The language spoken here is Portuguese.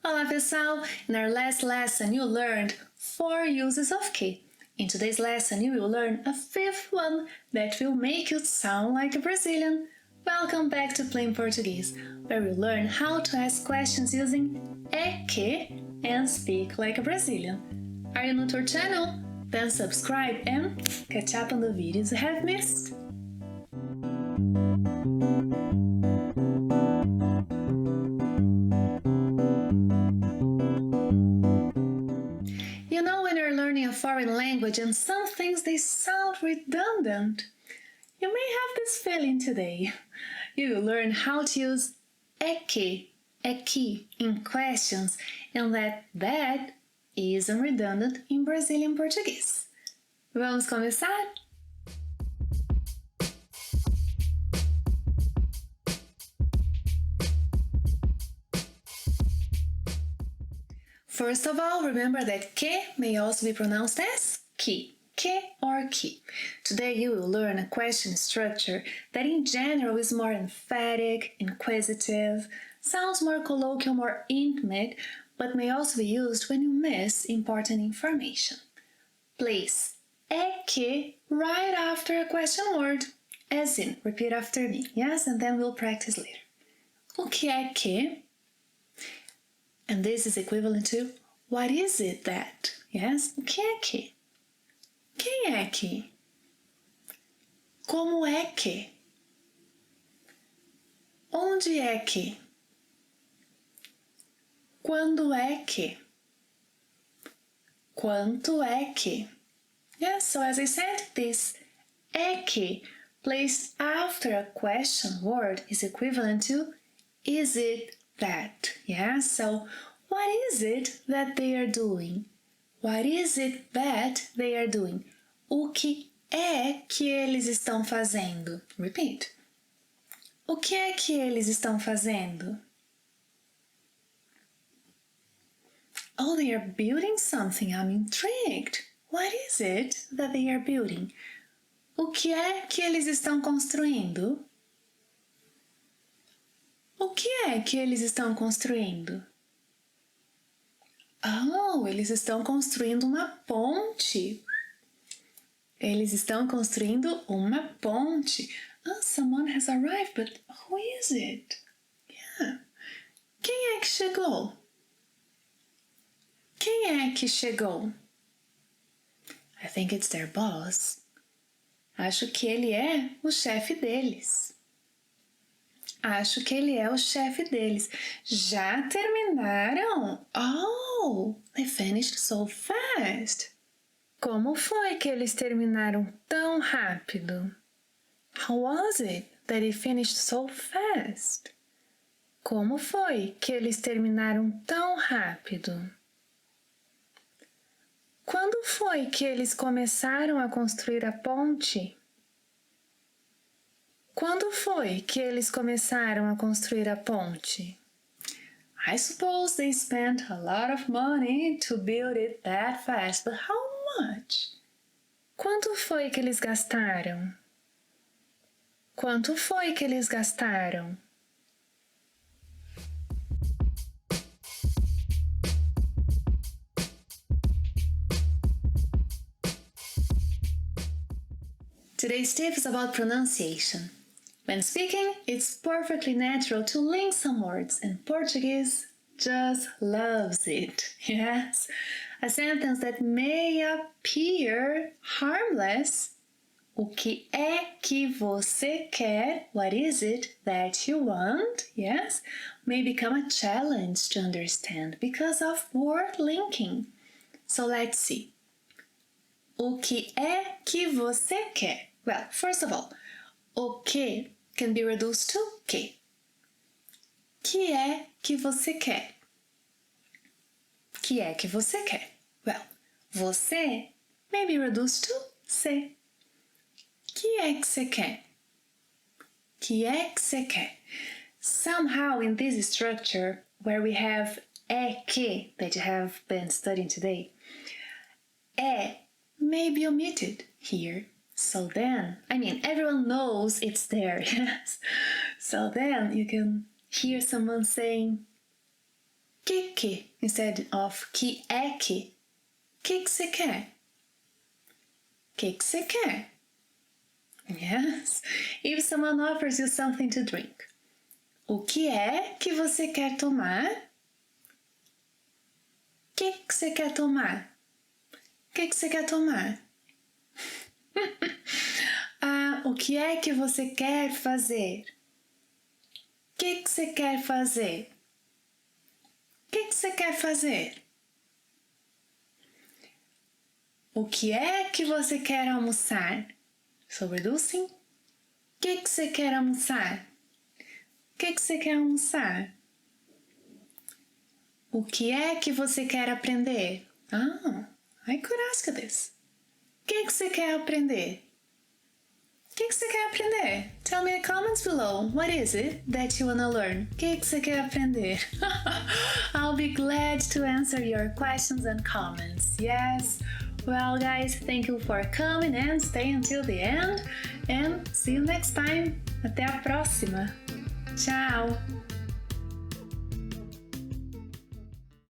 Olá pessoal! In our last lesson you learned 4 uses of que. In today's lesson you will learn a 5th one that will make you sound like a Brazilian. Welcome back to Plain Portuguese, where we learn how to ask questions using é que and speak like a Brazilian. Are you new to our channel? Then subscribe and catch up on the videos you have missed. You know when you're learning a foreign language and some things they sound redundant? You may have this feeling today. You will learn how to use é que in questions and that isn't redundant in Brazilian Portuguese. Vamos começar? First of all, remember that que may also be pronounced as que or ki. Today you will learn a question structure that in general is more emphatic, inquisitive, sounds more colloquial, more intimate, but may also be used when you miss important information. Place é que right after a question word, as in, repeat after me, yes? And then we'll practice later. O que é que? And this is equivalent to what is it that? Yes? O que é que? Quem é que? Como é que? Onde é que? Quando é que? Quanto é que? Yes, so as I said, this é que placed after a question word is equivalent to is it that? Yes, so what is it that they are doing? What is it that they are doing? O que é que eles estão fazendo? Repeat. O que é que eles estão fazendo? Oh, they are building something. I'm intrigued. What is it that they are building? O que é que eles estão construindo? O que é que eles estão construindo? Oh, eles estão construindo uma ponte. Eles estão construindo uma ponte. Oh, someone has arrived, but who is it? Yeah. Quem é que chegou? Quem é que chegou? I think it's their boss. Acho que ele é o chefe deles. Acho que ele é o chefe deles. Já terminaram? Oh, they finished so fast. Como foi que eles terminaram tão rápido? How was it that they finished so fast? Como foi que eles terminaram tão rápido? Quando foi que eles começaram a construir a ponte? Quando foi que eles começaram a construir a ponte? I suppose they spent a lot of money to build it that fast, but how much? Quanto foi que eles gastaram? Quanto foi que eles gastaram? Today's tip is about pronunciation. When speaking, it's perfectly natural to link some words, and Portuguese just loves it. Yes, a sentence that may appear harmless. O que é que você quer? What is it that you want? Yes, may become a challenge to understand because of word linking. So let's see. O que é que você quer? Well, first of all, o que can be reduced to que. Que é que você quer? Que é que você quer? Well, você may be reduced to se. Que é que você quer? Que é que você quer? Somehow in this structure where we have é que that you have been studying today, é may be omitted here. So then, everyone knows it's there, yes? So then you can hear someone saying, Que instead of que é que. Que você quer? Que você quer? Yes. If someone offers you something to drink. O que é que você quer tomar? Que você quer tomar? Que você quer tomar? O que é que você quer fazer? Que você quer fazer? Que você quer fazer? O que é que você quer almoçar? So reducing. Que você quer almoçar? Que você quer almoçar? O que é que você quer aprender? I could ask this. Que você quer aprender? Que você quer aprender? Tell me in the comments below. What is it that you want to learn? Que você quer aprender? I'll be glad to answer your questions and comments. Yes. Well, guys, thank you for coming and stay until the end. And see you next time. Até a próxima. Tchau.